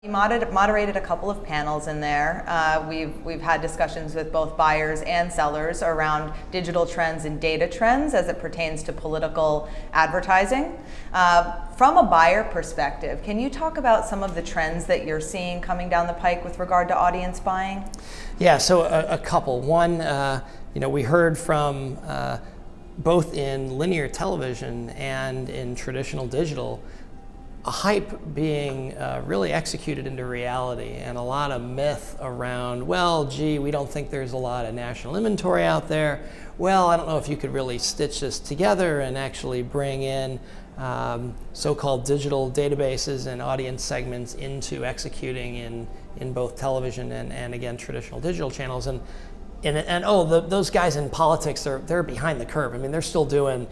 We moderated a couple of panels in there. We've had discussions with both buyers and sellers around digital trends and data trends as it pertains to political advertising. From a buyer perspective, can you talk about some of the trends that you're seeing coming down the pike with regard to audience buying? Yeah, so a couple. One, we heard from both in linear television and in traditional digital, a hype being really executed into reality, and a lot of myth around, well, gee, we don't think there's a lot of national inventory out there. Well, I don't know if you could really stitch this together and actually bring in so-called digital databases and audience segments into executing in both television and again, traditional digital channels. Those guys in politics, they're behind the curve. I mean, they're still doing,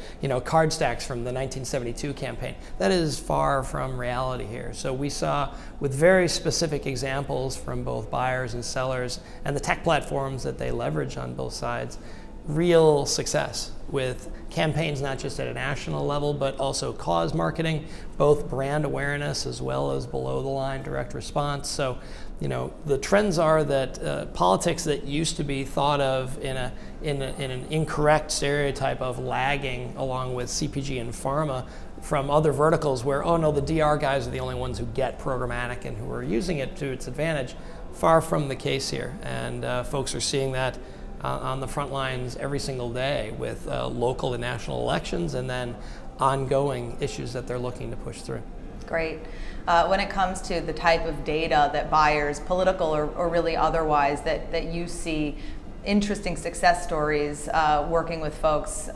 card stacks from the 1972 campaign. That is far from reality here. So we saw, with very specific examples from both buyers and sellers and the tech platforms that they leverage on both sides, real success with campaigns not just at a national level, but also cause marketing, both brand awareness as well as below the line direct response. So, the trends are that politics that used to be thought of in an incorrect stereotype of lagging along with CPG and pharma from other verticals where, oh no, the DR guys are the only ones who get programmatic and who are using it to its advantage. Far from the case here, and folks are seeing that on the front lines every single day with local and national elections and then ongoing issues that they're looking to push through. Great. When it comes to the type of data that buyers, political or really otherwise, that you see interesting success stories working with folks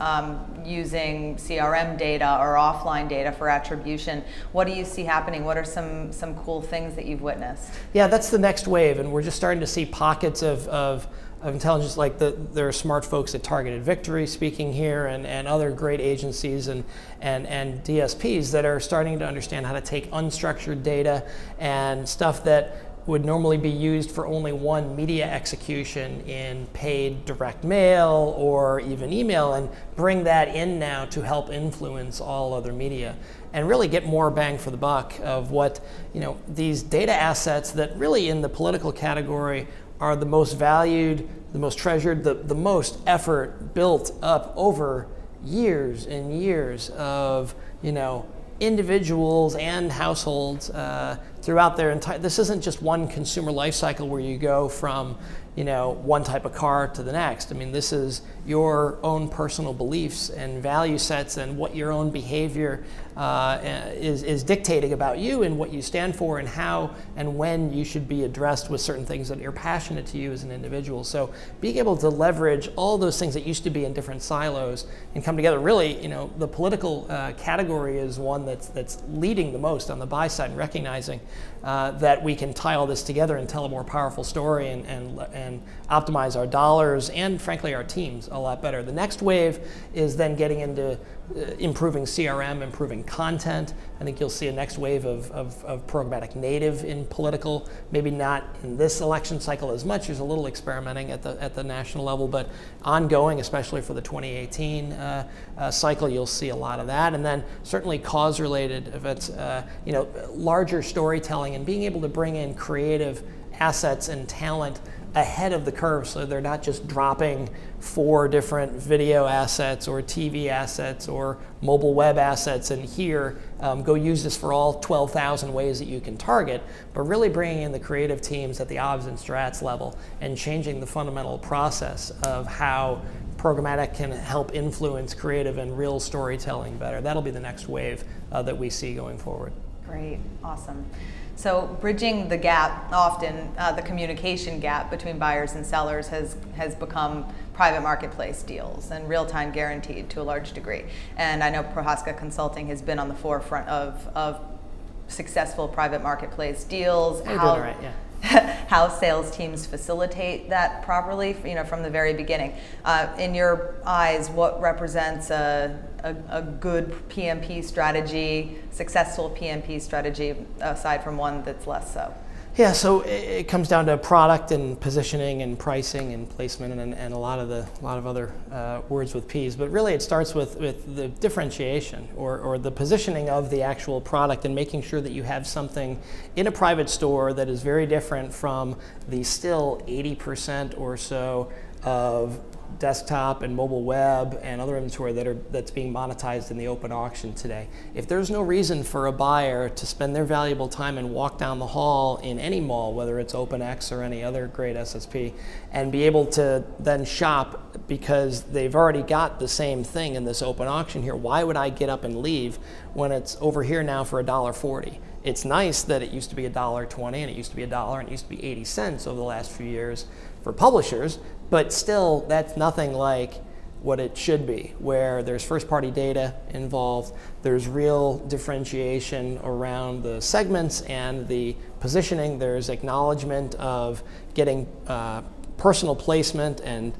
using CRM data or offline data for attribution, what do you see happening? What are some cool things that you've witnessed? Yeah, that's the next wave, and we're just starting to see pockets of intelligence, like there are smart folks at Targeted Victory speaking here, and other great agencies and DSPs that are starting to understand how to take unstructured data and stuff that would normally be used for only one media execution in paid direct mail or even email, and bring that in now to help influence all other media and really get more bang for the buck of what, these data assets that really in the political category are the most valued, the most treasured, the most effort built up over years and years of, individuals and households throughout their entire, this isn't just one consumer life cycle where you go from, one type of car to the next. I mean, this is your own personal beliefs and value sets and what your own behavior is dictating about you and what you stand for and how and when you should be addressed with certain things that are passionate to you as an individual. So being able to leverage all those things that used to be in different silos and come together, really, the political category is one that's leading the most on the buy side, and recognizing that we can tie all this together and tell a more powerful story and optimize our dollars and frankly our teams a lot better. The next wave is then getting into improving CRM, improving content. I think you'll see a next wave of programmatic native in political, maybe not in this election cycle as much. There's a little experimenting at the national level, but ongoing, especially for the 2018 cycle, you'll see a lot of that. And then certainly cause-related events, larger storytelling and being able to bring in creative assets and talent ahead of the curve, so they're not just dropping 4 different video assets or TV assets or mobile web assets and here, go use this for all 12,000 ways that you can target, but really bringing in the creative teams at the obs and strats level and changing the fundamental process of how programmatic can help influence creative and real storytelling better. That'll be the next wave that we see going forward. Great, awesome. So bridging the gap, often the communication gap between buyers and sellers has become private marketplace deals and real-time guaranteed to a large degree. And I know Prohaska Consulting has been on the forefront of successful private marketplace deals. You're doing all right, yeah. How sales teams facilitate that properly, from the very beginning. In your eyes, what represents a good PMP strategy, successful PMP strategy, aside from one that's less so? Yeah, so it comes down to product and positioning and pricing and placement and a lot of other words with P's. But really, it starts with the differentiation or the positioning of the actual product and making sure that you have something in a private store that is very different from the still 80% or so of desktop and mobile web and other inventory that's being monetized in the open auction today. If there's no reason for a buyer to spend their valuable time and walk down the hall in any mall, whether it's OpenX or any other great SSP, and be able to then shop because they've already got the same thing in this open auction here, why would I get up and leave when it's over here now for $1.40? It's nice that it used to be $1.20 and it used to be $1 and it used to be 80 cents over the last few years for publishers, but still that's nothing like what it should be, where there's first-party data involved, there's real differentiation around the segments and the positioning, there's acknowledgement of getting personal placement and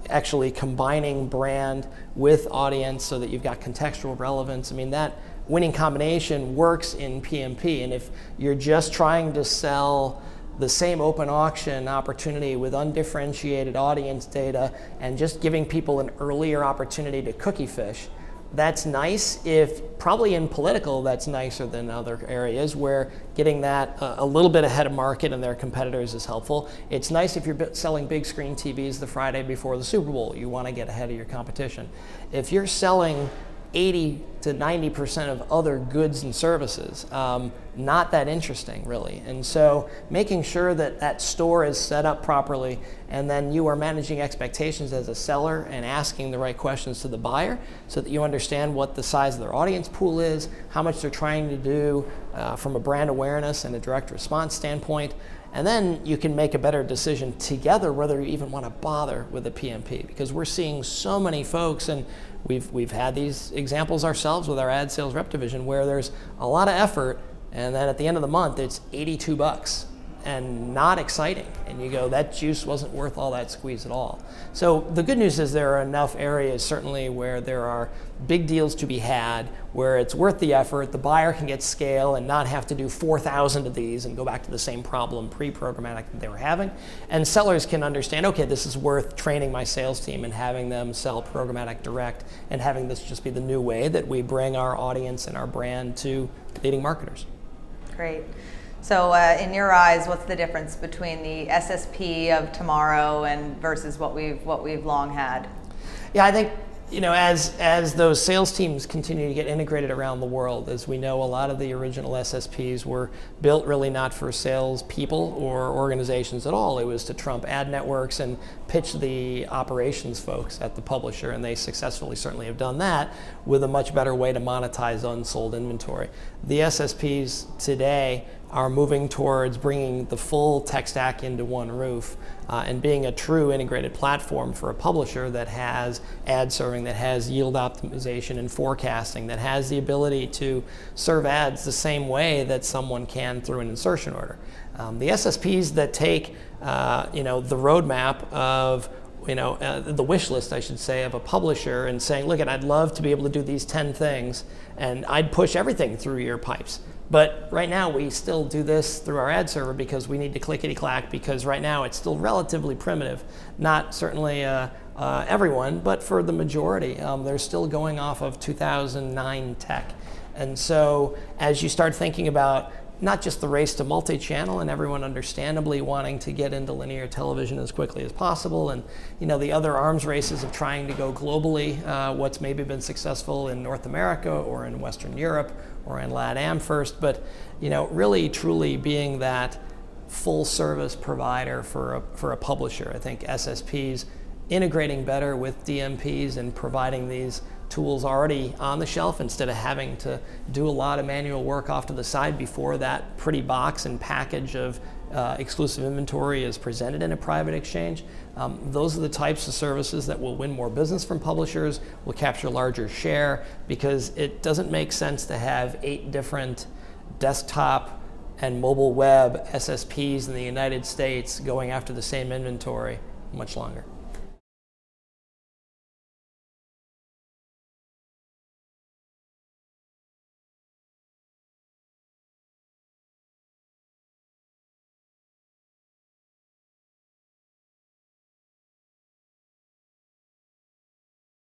actually combining brand with audience so that you've got contextual relevance. I mean, that winning combination works in PMP, and if you're just trying to sell the same open auction opportunity with undifferentiated audience data and just giving people an earlier opportunity to cookie fish, that's nice. If probably in political, that's nicer than other areas where getting that a little bit ahead of market and their competitors is helpful. It's nice if you're selling big screen TVs the Friday before the Super Bowl. You want to get ahead of your competition. If you're selling 80 to 90% of other goods and services, not that interesting really. And so making sure that that store is set up properly and then you are managing expectations as a seller and asking the right questions to the buyer so that you understand what the size of their audience pool is, how much they're trying to do from a brand awareness and a direct response standpoint. And then you can make a better decision together whether you even want to bother with a PMP, because we're seeing so many folks, and we've had these examples ourselves with our ad sales rep division where there's a lot of effort and then at the end of the month it's $82 and not exciting, and you go, that juice wasn't worth all that squeeze at all. So the good news is there are enough areas certainly where there are big deals to be had, where it's worth the effort, the buyer can get scale and not have to do 4,000 of these and go back to the same problem pre-programmatic that they were having, and sellers can understand, okay, this is worth training my sales team and having them sell programmatic direct and having this just be the new way that we bring our audience and our brand to leading marketers. Great. So in your eyes, what's the difference between the SSP of tomorrow and versus what we've long had? Yeah, I think, you know, as those sales teams continue to get integrated around the world, as we know, a lot of the original SSPs were built really not for sales people or organizations at all. It was to trump ad networks and pitch the operations folks at the publisher, and they successfully certainly have done that with a much better way to monetize unsold inventory. The SSPs today are moving towards bringing the full tech stack into one roof and being a true integrated platform for a publisher that has ad serving, that has yield optimization and forecasting, that has the ability to serve ads the same way that someone can through an insertion order. The SSPs that take you know, the roadmap of the wish list, I should say, of a publisher and saying, look, I'd love to be able to do these 10 things and I'd push everything through your pipes. But right now we still do this through our ad server because we need to clickety-clack, because right now it's still relatively primitive. Not certainly everyone, but for the majority, they're still going off of 2009 tech. And so as you start thinking about not just the race to multi-channel and everyone understandably wanting to get into linear television as quickly as possible, and the other arms races of trying to go globally, what's maybe been successful in North America or in Western Europe or in LATAM first, but really truly being that full service provider for a publisher. I think SSPs integrating better with DMPs and providing these tools already on the shelf instead of having to do a lot of manual work off to the side before that pretty box and package of exclusive inventory is presented in a private exchange. Those are the types of services that will win more business from publishers, will capture larger share, because it doesn't make sense to have 8 different desktop and mobile web SSPs in the United States going after the same inventory much longer.